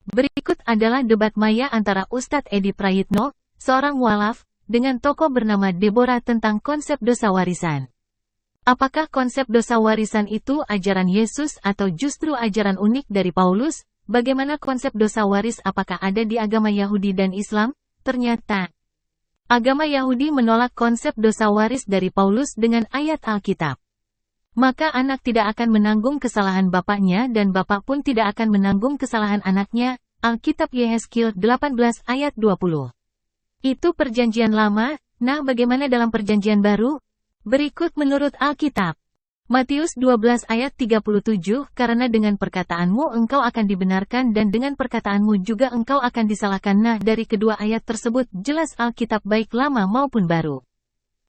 Berikut adalah debat maya antara Ustadz Edi Prayitno, seorang mualaf, dengan tokoh bernama Deborah tentang konsep dosa warisan. Apakah konsep dosa warisan itu ajaran Yesus atau justru ajaran unik dari Paulus? Bagaimana konsep dosa waris apakah ada di agama Yahudi dan Islam? Ternyata, agama Yahudi menolak konsep dosa waris dari Paulus dengan ayat Alkitab. Maka anak tidak akan menanggung kesalahan bapaknya dan bapak pun tidak akan menanggung kesalahan anaknya. Alkitab Yehezkiel 18 ayat 20. Itu perjanjian lama. Nah, bagaimana dalam perjanjian baru? Berikut menurut Alkitab. Matius 12 ayat 37, karena dengan perkataanmu engkau akan dibenarkan dan dengan perkataanmu juga engkau akan disalahkan. Nah, dari kedua ayat tersebut jelas Alkitab baik lama maupun baru.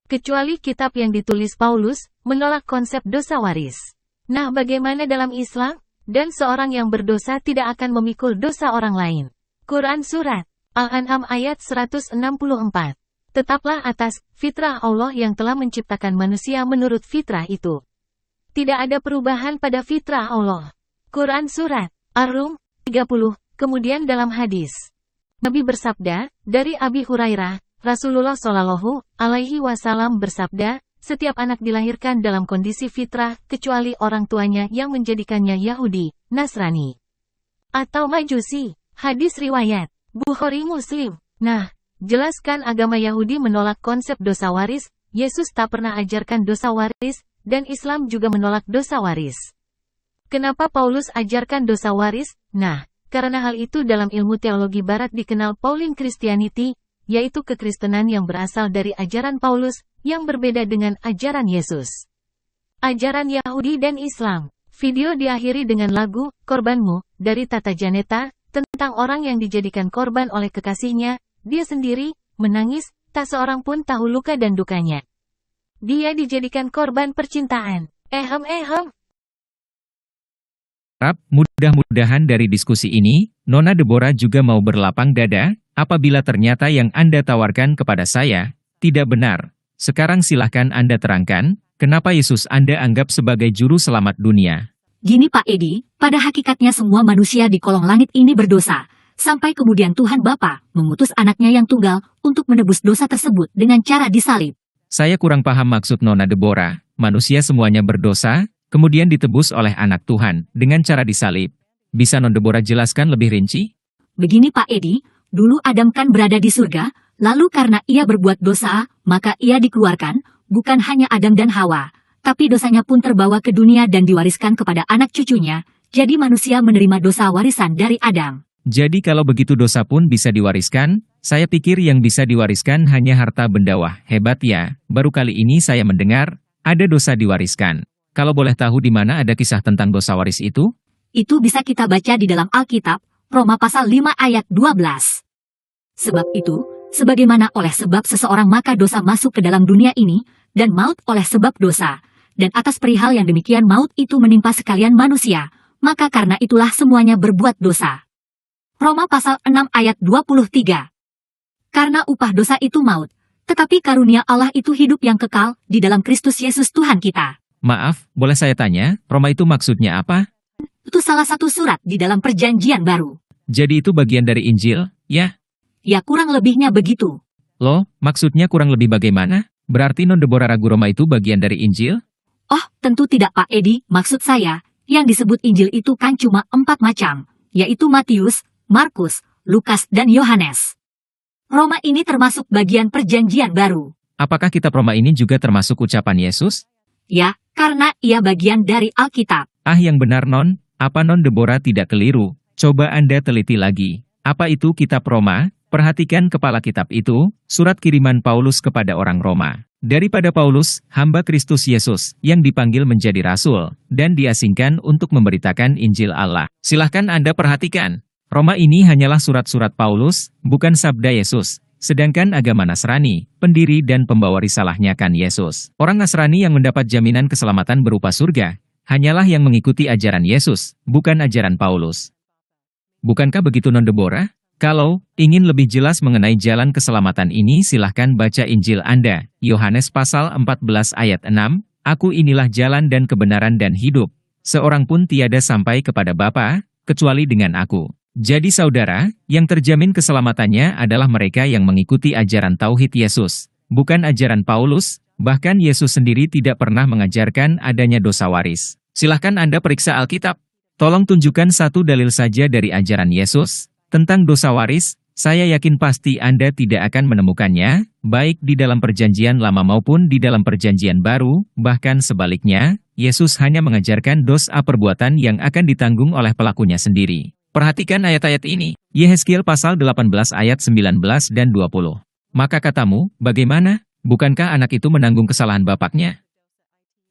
Kecuali kitab yang ditulis Paulus, menolak konsep dosa waris. Nah, bagaimana dalam Islam? Dan seorang yang berdosa tidak akan memikul dosa orang lain. Quran Surat Al-An'am ayat 164. Tetaplah atas fitrah Allah yang telah menciptakan manusia menurut fitrah itu. Tidak ada perubahan pada fitrah Allah. Quran Surat Ar-Rum 30. Kemudian dalam hadis, Nabi bersabda, dari Abi Hurairah, Rasulullah Shallallahu Alaihi Wasallam bersabda, setiap anak dilahirkan dalam kondisi fitrah, kecuali orang tuanya yang menjadikannya Yahudi, Nasrani, atau Majusi. Hadis riwayat Bukhari Muslim. Nah, jelaskan agama Yahudi menolak konsep dosa waris, Yesus tak pernah ajarkan dosa waris, dan Islam juga menolak dosa waris. Kenapa Paulus ajarkan dosa waris? Nah, karena hal itu dalam ilmu teologi barat dikenal Pauline Christianity, yaitu kekristenan yang berasal dari ajaran Paulus, yang berbeda dengan ajaran Yesus. Ajaran Yahudi dan Islam. Video diakhiri dengan lagu, Korbanmu, dari Tata Janeta, tentang orang yang dijadikan korban oleh kekasihnya, dia sendiri, menangis, tak seorang pun tahu luka dan dukanya. Dia dijadikan korban percintaan. Mudah-mudahan dari diskusi ini, Nona Deborah juga mau berlapang dada, apabila ternyata yang Anda tawarkan kepada saya, tidak benar. Sekarang silahkan Anda terangkan, kenapa Yesus Anda anggap sebagai juru selamat dunia. Gini Pak Edi, pada hakikatnya semua manusia di kolong langit ini berdosa, sampai kemudian Tuhan Bapa mengutus anaknya yang tunggal untuk menebus dosa tersebut dengan cara disalib. Saya kurang paham maksud Nona Deborah, manusia semuanya berdosa, kemudian ditebus oleh anak Tuhan, dengan cara disalib. Bisa Nona Deborah jelaskan lebih rinci? Begini Pak Edi, dulu Adam kan berada di surga, lalu karena ia berbuat dosa, maka ia dikeluarkan, bukan hanya Adam dan Hawa, tapi dosanya pun terbawa ke dunia dan diwariskan kepada anak cucunya, jadi manusia menerima dosa warisan dari Adam. Jadi kalau begitu dosa pun bisa diwariskan, saya pikir yang bisa diwariskan hanya harta benda. Wah, hebat ya, baru kali ini saya mendengar, ada dosa diwariskan. Kalau boleh tahu di mana ada kisah tentang dosa waris itu? Itu bisa kita baca di dalam Alkitab, Roma pasal 5 ayat 12. Sebab itu, sebagaimana oleh sebab seseorang maka dosa masuk ke dalam dunia ini, dan maut oleh sebab dosa, dan atas perihal yang demikian maut itu menimpa sekalian manusia, maka karena itulah semuanya berbuat dosa. Roma pasal 6 ayat 23. Karena upah dosa itu maut, tetapi karunia Allah itu hidup yang kekal di dalam Kristus Yesus Tuhan kita. Maaf, boleh saya tanya, Roma itu maksudnya apa? Itu salah satu surat di dalam perjanjian baru. Jadi itu bagian dari Injil, ya? Ya kurang lebihnya begitu. Loh, maksudnya kurang lebih bagaimana? Berarti Nona Deborah ragu Roma itu bagian dari Injil? Oh, tentu tidak Pak Edi, maksud saya, yang disebut Injil itu kan cuma 4 macam, yaitu Matius, Markus, Lukas, dan Yohanes. Roma ini termasuk bagian perjanjian baru. Apakah kitab Roma ini juga termasuk ucapan Yesus? Ya, karena ia bagian dari Alkitab. Ah yang benar Non, apa Non Deborah tidak keliru? Coba Anda teliti lagi. Apa itu kitab Roma? Perhatikan kepala kitab itu, surat kiriman Paulus kepada orang Roma. Daripada Paulus, hamba Kristus Yesus, yang dipanggil menjadi rasul, dan diasingkan untuk memberitakan Injil Allah. Silahkan Anda perhatikan. Roma ini hanyalah surat-surat Paulus, bukan sabda Yesus. Sedangkan agama Nasrani, pendiri dan pembawa risalahnya kan Yesus. Orang Nasrani yang mendapat jaminan keselamatan berupa surga, hanyalah yang mengikuti ajaran Yesus, bukan ajaran Paulus. Bukankah begitu Non Deborah? Kalau ingin lebih jelas mengenai jalan keselamatan ini silahkan baca Injil Anda, Yohanes pasal 14 ayat 6, Aku inilah jalan dan kebenaran dan hidup. Seorang pun tiada sampai kepada Bapa, kecuali dengan aku. Jadi saudara, yang terjamin keselamatannya adalah mereka yang mengikuti ajaran Tauhid Yesus, bukan ajaran Paulus. Bahkan Yesus sendiri tidak pernah mengajarkan adanya dosa waris. Silahkan Anda periksa Alkitab. Tolong tunjukkan satu dalil saja dari ajaran Yesus tentang dosa waris. Saya yakin pasti Anda tidak akan menemukannya, baik di dalam Perjanjian Lama maupun di dalam Perjanjian Baru. Bahkan sebaliknya, Yesus hanya mengajarkan dosa perbuatan yang akan ditanggung oleh pelakunya sendiri. Perhatikan ayat-ayat ini. Yehezkiel pasal 18 ayat 19 dan 20. Maka katamu, bagaimana? Bukankah anak itu menanggung kesalahan bapaknya?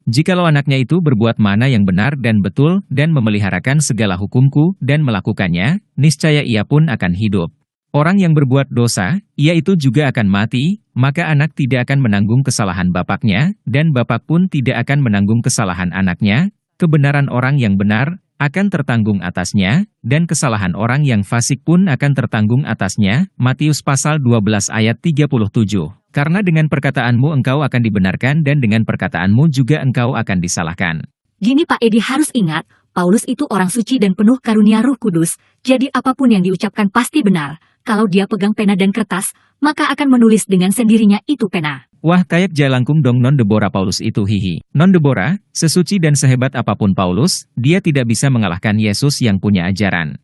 Jikalau anaknya itu berbuat mana yang benar dan betul dan memeliharakan segala hukumku dan melakukannya, niscaya ia pun akan hidup. Orang yang berbuat dosa, ia itu juga akan mati, maka anak tidak akan menanggung kesalahan bapaknya, dan bapak pun tidak akan menanggung kesalahan anaknya. Kebenaran orang yang benar akan tertanggung atasnya, dan kesalahan orang yang fasik pun akan tertanggung atasnya. Matius pasal 12 ayat 37. Karena dengan perkataanmu engkau akan dibenarkan dan dengan perkataanmu juga engkau akan disalahkan. Gini Pak Edi harus ingat, Paulus itu orang suci dan penuh karunia Roh Kudus, jadi apapun yang diucapkan pasti benar. Kalau dia pegang pena dan kertas, maka akan menulis dengan sendirinya itu pena. Wah, kayak jalangkung dong non Deborah Paulus itu hihi. Non Deborah, sesuci dan sehebat apapun Paulus, dia tidak bisa mengalahkan Yesus yang punya ajaran.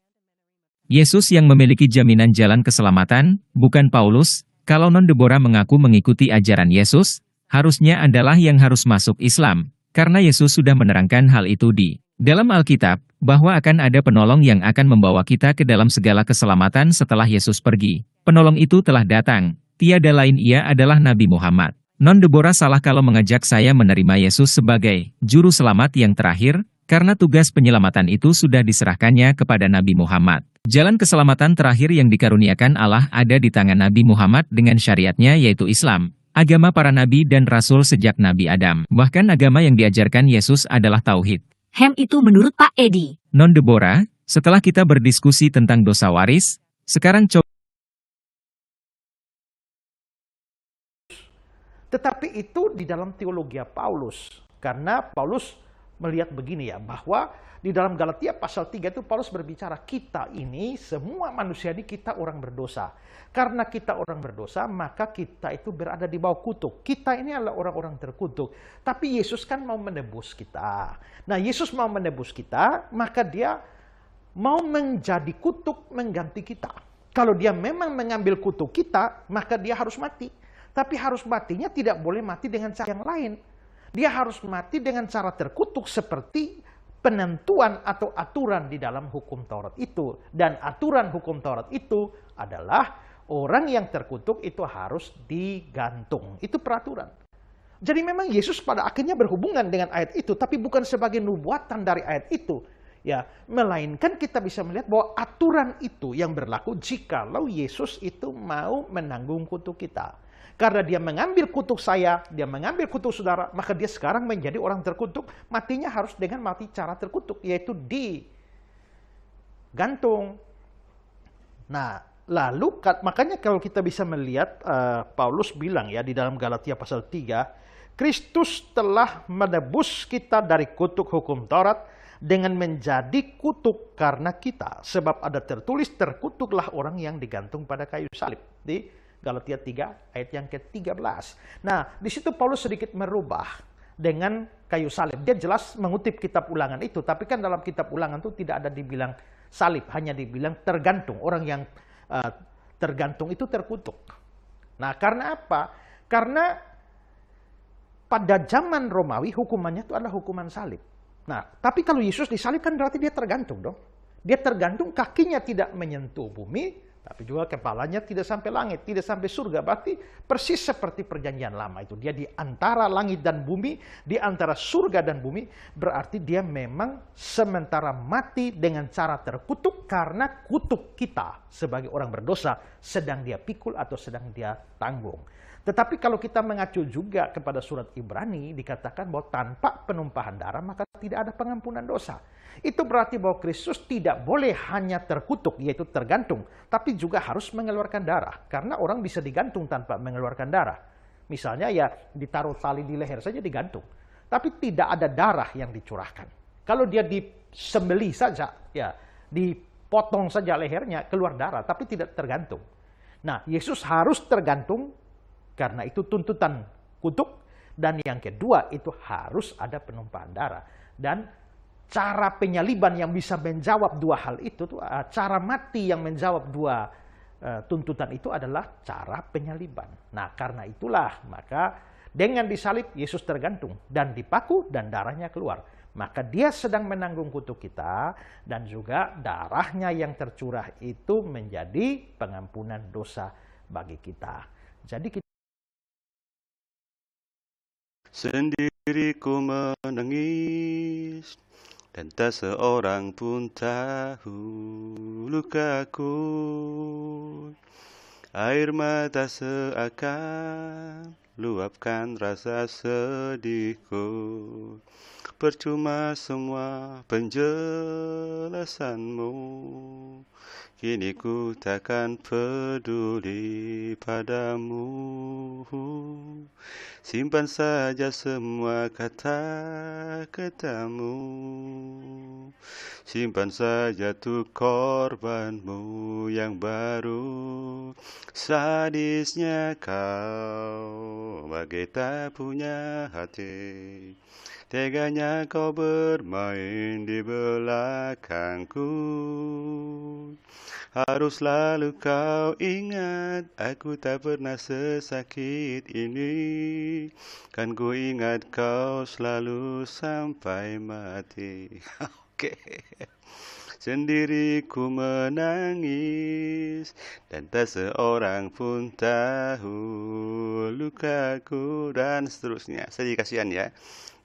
Yesus yang memiliki jaminan jalan keselamatan, bukan Paulus. Kalau non Deborah mengaku mengikuti ajaran Yesus, harusnya adalah yang harus masuk Islam, karena Yesus sudah menerangkan hal itu di dalam Alkitab, bahwa akan ada penolong yang akan membawa kita ke dalam segala keselamatan setelah Yesus pergi. Penolong itu telah datang, tiada lain ia adalah Nabi Muhammad. Non Deborah salah kalau mengajak saya menerima Yesus sebagai juru selamat yang terakhir, karena tugas penyelamatan itu sudah diserahkannya kepada Nabi Muhammad. Jalan keselamatan terakhir yang dikaruniakan Allah ada di tangan Nabi Muhammad dengan syariatnya yaitu Islam, agama para nabi dan rasul sejak Nabi Adam. Bahkan agama yang diajarkan Yesus adalah Tauhid. Itu menurut Pak Edi. Non Deborah, setelah kita berdiskusi tentang dosa waris, sekarang coba. Tetapi itu di dalam teologi Paulus. Karena Paulus melihat begini ya, bahwa di dalam Galatia pasal 3 itu Paulus berbicara, kita ini, semua manusia ini kita orang berdosa. Karena kita orang berdosa, maka kita itu berada di bawah kutuk. Kita ini adalah orang-orang terkutuk. Tapi Yesus kan mau menebus kita. Nah, Yesus mau menebus kita, maka dia mau menjadi kutuk mengganti kita. Kalau dia memang mengambil kutuk kita, maka dia harus mati. Tapi harus matinya tidak boleh mati dengan cara yang lain. Dia harus mati dengan cara terkutuk seperti penentuan atau aturan di dalam hukum Taurat itu. Dan aturan hukum Taurat itu adalah orang yang terkutuk itu harus digantung. Itu peraturan. Jadi memang Yesus pada akhirnya berhubungan dengan ayat itu, tapi bukan sebagai nubuatan dari ayat itu. Ya, melainkan kita bisa melihat bahwa aturan itu yang berlaku jikalau Yesus itu mau menanggung kutuk kita. Karena dia mengambil kutuk saya, dia mengambil kutuk saudara, maka dia sekarang menjadi orang terkutuk. Matinya harus dengan mati cara terkutuk, yaitu digantung. Nah, lalu makanya kalau kita bisa melihat, Paulus bilang ya di dalam Galatia pasal 3, Kristus telah menebus kita dari kutuk hukum Taurat dengan menjadi kutuk karena kita. Sebab ada tertulis, terkutuklah orang yang digantung pada kayu salib. Di Galatia 3 ayat yang ke-13. Nah, di situ Paulus sedikit merubah dengan kayu salib. Dia jelas mengutip kitab Ulangan itu, tapi kan dalam kitab Ulangan itu tidak ada dibilang salib, hanya dibilang tergantung. Orang yang tergantung itu terkutuk. Nah, karena apa? Karena pada zaman Romawi hukumannya itu adalah hukuman salib. Nah, tapi kalau Yesus disalib kan berarti dia tergantung dong. Dia tergantung, kakinya tidak menyentuh bumi, tapi juga kepalanya tidak sampai langit, tidak sampai surga. Berarti persis seperti perjanjian lama itu. Dia di antara langit dan bumi, di antara surga dan bumi. Berarti dia memang sementara mati dengan cara terkutuk karena kutuk kita sebagai orang berdosa sedang dia pikul atau sedang dia tanggung. Tetapi kalau kita mengacu juga kepada surat Ibrani, dikatakan bahwa tanpa penumpahan darah maka tidak ada pengampunan dosa. Itu berarti bahwa Kristus tidak boleh hanya terkutuk, yaitu tergantung, tapi juga harus mengeluarkan darah. Karena orang bisa digantung tanpa mengeluarkan darah. Misalnya ya ditaruh tali di leher saja digantung. Tapi tidak ada darah yang dicurahkan. Kalau dia disembelih saja, ya potong saja lehernya, keluar darah, tapi tidak tergantung. Nah, Yesus harus tergantung karena itu tuntutan kutuk. Dan yang kedua, itu harus ada penumpahan darah. Dan cara penyaliban yang bisa menjawab dua hal itu, cara mati yang menjawab dua tuntutan itu adalah cara penyaliban. Nah, karena itulah, maka dengan disalib, Yesus tergantung dan dipaku dan darahnya keluar. Maka dia sedang menanggung kutuk kita dan juga darahnya yang tercurah itu menjadi pengampunan dosa bagi kita. Jadi kita sendiriku menangis dan tak seorang pun tahu lukaku. Air mata seakan luapkan rasa sedihku. Percuma semua penjelasanmu. Kini ku takkan peduli padamu. Simpan saja semua kata-katamu. Simpan saja tuh korbanmu yang baru. Sadisnya kau bagai tak punya hati. Teganya kau bermain di belakangku. Harus selalu kau ingat, aku tak pernah sesakit ini. Kan ku ingat kau selalu sampai mati. Oke. Sendiriku menangis dan tak seorang pun tahu lukaku, dan seterusnya. Sedih, kasihan ya.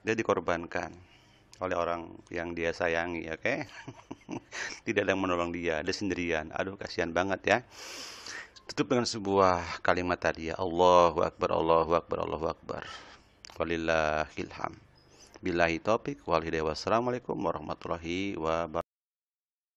Dia dikorbankan oleh orang yang dia sayangi, oke? Tidak ada yang menolong dia sendirian. Aduh, kasihan banget ya. Tutup dengan sebuah kalimat tadi ya. Allahu Akbar, Allahu Akbar, Allahu Akbar. Walillahil hamd. Billahi taufik wal hidayah. Wassalamualaikum warahmatullahi wabarakatuh.